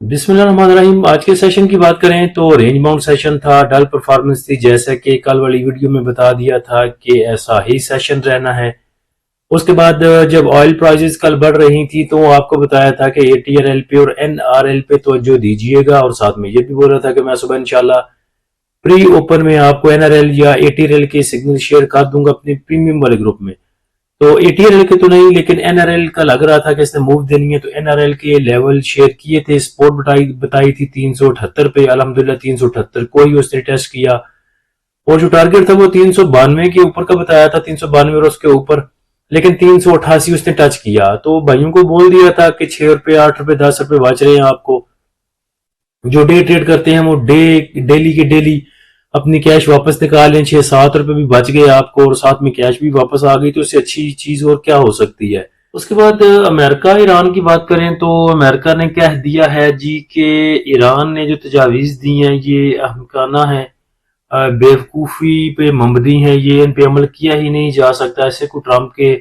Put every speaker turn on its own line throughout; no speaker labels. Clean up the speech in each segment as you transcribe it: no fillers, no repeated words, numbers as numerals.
बिस्मिल्लाहिर्रहमानिर्रहीम। आज के सेशन की बात करें तो रेंज बाउंड सेशन था, डल परफॉर्मेंस थी, जैसा कि कल वाली वीडियो में बता दिया था कि ऐसा ही सेशन रहना है। उसके बाद जब ऑयल प्राइसेस कल बढ़ रही थी तो आपको बताया था कि ATRL पे और NRL पे तवज्जो दीजिएगा, और साथ में ये भी बोल रहा था कि मैं सुबह इंशाल्लाह प्री ओपन में आपको NRL या ATRL के सिग्नल शेयर कर दूंगा अपने प्रीमियम वाले ग्रुप में। तो ATRL के तो नहीं, लेकिन NRL का लग रहा था कि इसने मूव देनी है, तो NRL के लेवल शेयर किए थे। स्पोर्ट बताई थी 378 पे, अल्हम्दुलिल्लाह 378 को ही उसने टेस्ट किया, और जो टारगेट था वो 392 के ऊपर का बताया था, 392 और उसके ऊपर, लेकिन 388 उसने टच किया। तो भाइयों को बोल दिया था कि 6 रुपए 8 रुपए 10 रुपए बच रहे हैं आपको। जो डे ट्रेड करते हैं वो डेली के डेली अपनी कैश वापस निकाल लें। 6-7 रुपए भी बच गए आपको और साथ में कैश भी वापस आ गई, तो इससे अच्छी चीज और क्या हो सकती है। उसके बाद अमेरिका ईरान की बात करें तो अमेरिका ने कह दिया है जी कि ईरान ने जो तजावीज दी हैं ये अहमकाना है, बेवकूफ़ी पे मबनी है, ये इन पे अमल किया ही नहीं जा सकता। ऐसे कोई ट्रंप के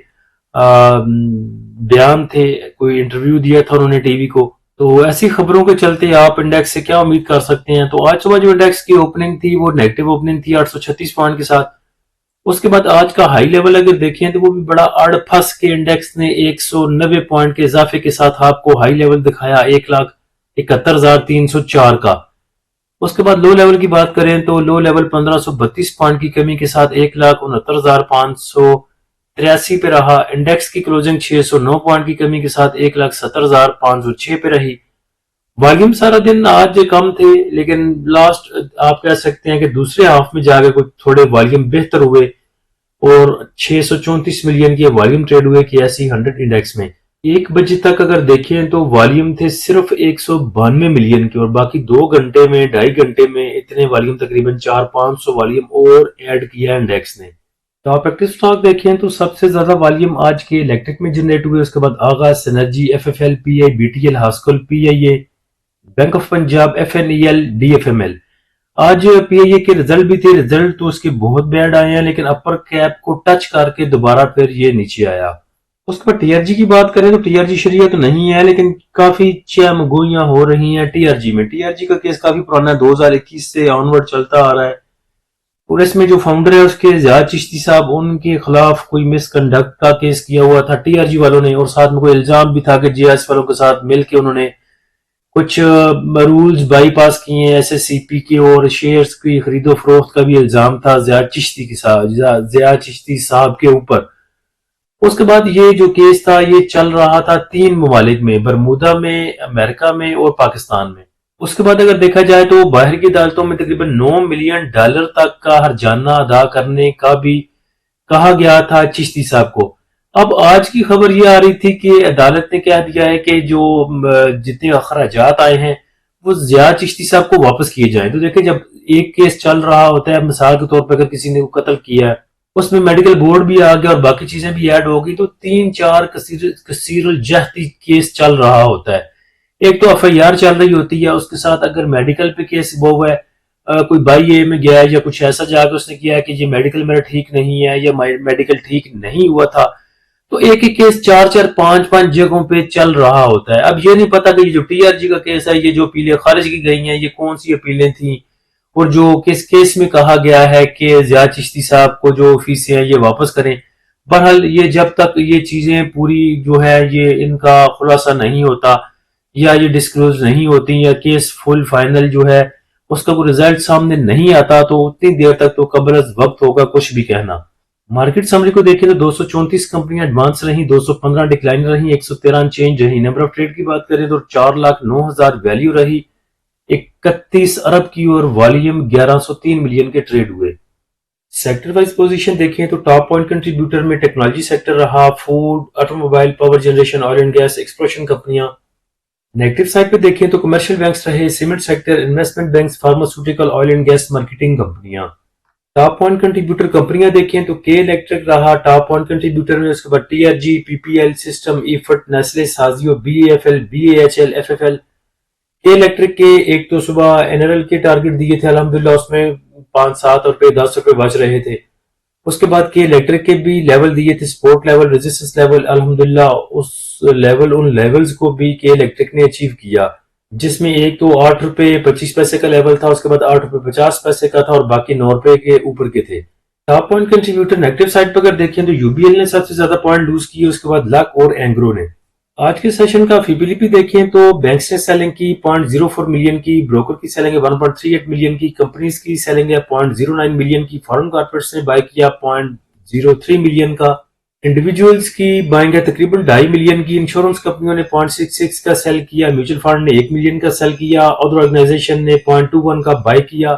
बयान थे, कोई इंटरव्यू दिया था उन्होंने टीवी को। तो ऐसी खबरों के चलते आप इंडेक्स से क्या उम्मीद कर सकते हैं। तो आज सुबह जो इंडेक्स की ओपनिंग थी वो नेगेटिव ओपनिंग थी 836 पॉइंट के साथ। उसके बाद आज का हाई लेवल अगर देखें तो वो भी बड़ा अड़ फंस के इंडेक्स ने 190 पॉइंट के इजाफे के साथ आपको हाई लेवल दिखाया 1,71,304 का। उसके बाद लो लेवल की बात करें तो लो लेवल 1532 पॉइंट की कमी के साथ 1,69,583 पे रहा। इंडेक्स की क्लोजिंग 609 पॉइंट की कमी के साथ 1,70,506 पे रही। वॉल्यूम सारा दिन आज कम थे, लेकिन लास्ट आप कह सकते हैं कि दूसरे हाफ में जाकर कुछ थोड़े वॉल्यूम बेहतर हुए और 634 मिलियन के वॉल्यूम ट्रेड हुए कि ऐसी 100 इंडेक्स में। 1 बजे तक अगर देखें तो वॉल्यूम थे सिर्फ 192 मिलियन के, और बाकी 2 घंटे में 2.5 घंटे में इतने वॉल्यूम तकरीबन 400-500 वॉल्यूम और ऐड किया इंडेक्स ने। तो आप एक्टिव स्टॉक देखें तो सबसे ज्यादा वॉल्यूम आज के इलेक्ट्रिक में जनरेट हुए। उसके बाद आगाज, synergy, FFL, PI, BTL, हास्कल, PIA, bank of Punjab, FNEL, DFML। आज PIA के रिजल्ट भी थे। रिजल्ट तो उसके बहुत बैड आए हैं, लेकिन अपर कैप को टच करके दोबारा फिर ये नीचे आया। उसके बाद TRG की बात करें तो TRG शरीयत तो नहीं है, लेकिन काफी चमगोइयां हो रही हैं TRG में। TRG का केस काफी पुराना है, 2021 से ऑनवर्ड चलता आ रहा है, और इसमें जो फाउंडर है उसके ज़ियाद चिश्ती साहब, उनके खिलाफ कोई मिसकंडक्ट का केस किया हुआ था TRG वालों ने, और साथ में कोई इल्जाम भी था कि JS वालों के साथ मिलकर उन्होंने कुछ रूल्स बाईपास किए हैं SSCP के, और शेयर्स की खरीदो फरोख्त का भी इल्जाम था ज़ियाद चिश्ती साहब के ऊपर। उसके बाद ये जो केस था ये चल रहा था 3 ममालिक में, बरमूदा में, अमेरिका में और पाकिस्तान में। उसके बाद अगर देखा जाए तो बाहर की अदालतों में तकरीबन $9 मिलियन तक का हर्जाना अदा करने का भी कहा गया था चिश्ती साहब को। अब आज की खबर ये आ रही थी कि अदालत ने कह दिया है कि जो जितने अखराजात आए हैं वो ज़ियाद चिश्ती साहब को वापस किए जाएं। तो देखिए, जब एक केस चल रहा होता है, मिसाल के तौर पर अगर किसी ने कत्ल किया है, उसमें मेडिकल बोर्ड भी आ गया और बाकी चीजें भी ऐड हो गई, तो 3-4 कसीरुल जहती केस चल रहा होता है। एक तो FIR चल रही होती है, उसके साथ अगर मेडिकल पे केस वो है, कोई बाई ए में गया है या कुछ ऐसा जाकर उसने किया है कि ये मेडिकल मेरा ठीक नहीं है या मेडिकल ठीक नहीं हुआ था, तो एक ही केस 4-4 5-5 जगहों पे चल रहा होता है। अब ये नहीं पता कि ये जो TRG का केस है, ये जो अपीलें खारिज की गई हैं, ये कौन सी अपीलें थी, और जो किस केस में कहा गया है कि ज़ियाद चिश्ती साहब को जो फीसें हैं ये वापस करें। बहरहाल ये जब तक ये चीजें पूरी जो है ये इनका खुलासा नहीं होता या ये डिस्क्लोज नहीं होती या केस फुल फाइनल जो है उसका कोई रिजल्ट सामने नहीं आता, तो उतनी देर तक तो कब्र अज़ वक्त होगा कुछ भी कहना। मार्केट समरी को देखें तो 234 कंपनियां एडवांस रही, 215 डिक्लाइन रही, 113 चेंज रही। नंबर ऑफ ट्रेड की बात करें तो 4,09,000 वैल्यू रही, 31 अरब की, और वॉल्यूम 1103 मिलियन के ट्रेड हुए। सेक्टर वाइज पोजीशन देखें तो टॉप पॉइंट कंट्रीब्यूटर में टेक्नोलॉजी सेक्टर रहा, food, automobile, power generation, oil and gas, exploration कंपनियां। नेगेटिव साइड पे देखें तो कमर्शियल बैंक्स रहे, cement sector, investment banks, pharmaceutical, oil and gas, marketing कंपनियां। टॉप पॉइंट कंट्रीब्यूटर कंपनियां देखें तो के इलेक्ट्रिक रहा टॉप पॉइंट कंट्रीब्यूटर में, उसके बाद TRG, PPL, सिस्टम, इफट, नेस्ले, साजियो, BAFL, BAHL, FFL। K electric के एक तो सुबह NRL के टारगेट दिए थे, अल्हम्दुलिल्लाह उसमें 5-7 रुपए 10 रुपए बच रहे थे। उसके बाद के इलेक्ट्रिक के भी लेवल दिए थे, सपोर्ट लेवल, रेजिस्टेंस लेवल, अल्हम्दुलिल्लाह उस लेवल, उन लेवल्स को भी के इलेक्ट्रिक ने अचीव किया। जिसमें एक तो 8 रुपये 25 पैसे का लेवल था, उसके बाद 8 रुपये 50 पैसे का था और बाकी 9 रुपए के ऊपर के थे। Top point contributor negative side पर अगर देखें तो यूबीएल ने सबसे ज्यादा पॉइंट लूज किए, उसके बाद लक और एंग्रो ने। आज के सेशन का फीबिलिटी देखें तो बैंक्स ने सेलिंग की 0.04 मिलियन की, ब्रोकर की सेलिंग है 1.38 मिलियन की, कंपनीज की सेलिंग है 0.09 मिलियन की, फॉरेन कॉर्पोरेट्स ने बाय किया 0.03 मिलियन का, इंडिविजुअल्स की बाइंग है तकरीबन 2.5 मिलियन की, इंश्योरेंस कंपनियों ने 0.66 का सेल किया, म्यूचुअल फंड ने 1 मिलियन का सेल किया, अदर ऑर्गेनाइजेशन ने 0.21 का बाय किया,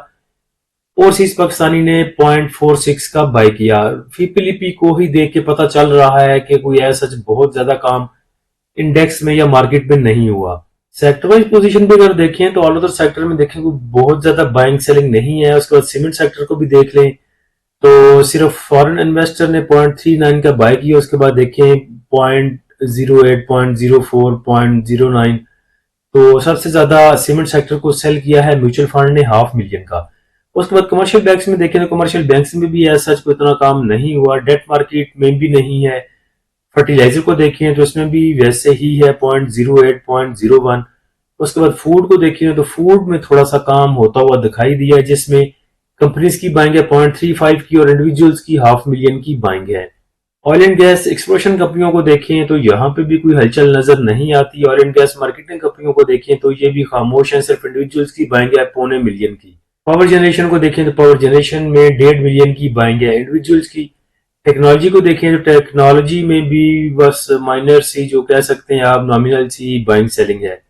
ओवरसीज पाकिस्तानी ने 0.46 का बाय किया। फीबिलिटी को ही देख के पता चल रहा है कि कोई ऐसा बहुत ज्यादा काम इंडेक्स में या मार्केट में नहीं हुआ। सेक्टर वाइज पोजीशन पे अगर देखें तो ऑल अदर सेक्टर में देखें कोई बहुत ज्यादा बाइंग सेलिंग नहीं है। उसके बाद सीमेंट सेक्टर को भी देख लें तो सिर्फ फॉरेन इन्वेस्टर ने 0.39 का बाय किया, उसके बाद देखें 0.08 0.04 0.09, तो सबसे ज्यादा सीमेंट सेक्टर को सेल किया है म्यूचुअल फंड ने 500,000 का। उसके बाद कमर्शियल बैंक्स में देखें तो कमर्शियल बैंक्स में भी ऐसा कोई इतना काम नहीं हुआ, डेट मार्केट में भी नहीं है। फर्टिलाइजर को देखें तो इसमें भी वैसे ही है 0.08 0.01। उसके बाद फूड को देखें तो फूड में थोड़ा सा काम होता हुआ दिखाई दिया, जिसमें कंपनीज की बाइंग है 0.35 की और इंडिविजुअल्स की 500,000 की बाइंग है। ऑयल एंड गैस एक्सप्लोरेशन कंपनियों को देखें तो यहाँ पे भी कोई हलचल नजर नहीं आती। ऑयल एंड गैस मार्केटिंग कंपनियों को देखें तो ये भी खामोश है, सिर्फ इंडिविजुअल्स की बाइंग है 0.25 मिलियन की। पावर जनरेशन को देखें तो पावर जनरेशन में 1.5 मिलियन की बाइंग है इंडिविजुअल्स की। टेक्नोलॉजी को देखें तो टेक्नोलॉजी में भी बस माइनर सी, जो कह सकते हैं आप, नॉमिनल सी बाइंग सेलिंग है।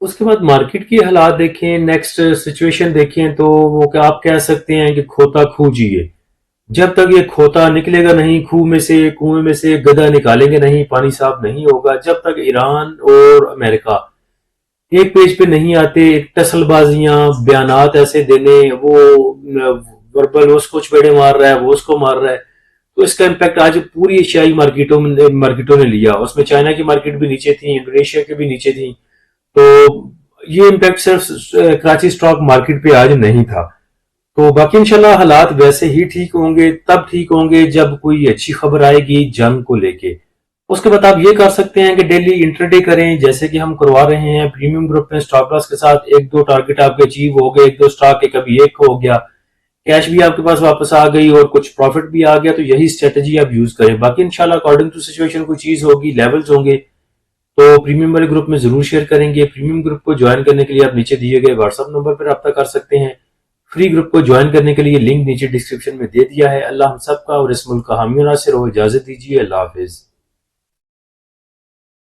उसके बाद मार्केट की हालात देखें, नेक्स्ट सिचुएशन देखें तो वो क्या आप कह सकते हैं कि खोता खूह जिए। जब तक ये खोता निकलेगा नहीं, खूह में से, कुएं में से गधा निकालेंगे नहीं, पानी साफ नहीं होगा। जब तक ईरान और अमेरिका एक पेज पे नहीं आते, टसलबाजियां, बयानात ऐसे देने, वो वर्बल उसको चपेड़े मार रहा है, वो उसको मार रहा है, तो इसका इम्पैक्ट आज पूरी एशियाई मार्केटों ने लिया। उसमें चाइना की मार्केट भी नीचे थी, इंडोनेशिया की भी नीचे थी। तो ये इम्पैक्ट सिर्फ कराची स्टॉक मार्केट पे आज नहीं था। तो बाकी इंशाल्लाह हालात वैसे ही ठीक होंगे, तब ठीक होंगे जब कोई अच्छी खबर आएगी जंग को लेके। उसके बाद आप ये कर सकते हैं कि डेली इंटरडे करें, जैसे कि हम करवा रहे हैं प्रीमियम ग्रुप में। स्टॉप लॉस के साथ एक दो टारगेट आपके अचीव हो गए, एक दो स्टॉक के कभी एक हो गया, कैश भी आपके पास वापस आ गई और कुछ प्रॉफिट भी आ गया, तो यही स्ट्रेटजी आप यूज करें। बाकी इंशाल्लाह अकॉर्डिंग टू सिचुएशन कोई चीज होगी, लेवल्स होंगे तो प्रीमियम वाले ग्रुप में जरूर शेयर करेंगे। प्रीमियम ग्रुप को ज्वाइन करने के लिए आप नीचे दिए गए व्हाट्सएप नंबर पर रब्ता कर सकते हैं। फ्री ग्रुप को ज्वाइन करने के लिए लिंक नीचे डिस्क्रिप्शन में दे दिया है। अल्लाह हम सबका और इस मुल्क का हामी नासिर हो। इजाजत दीजिए, अल्लाह हाफिज।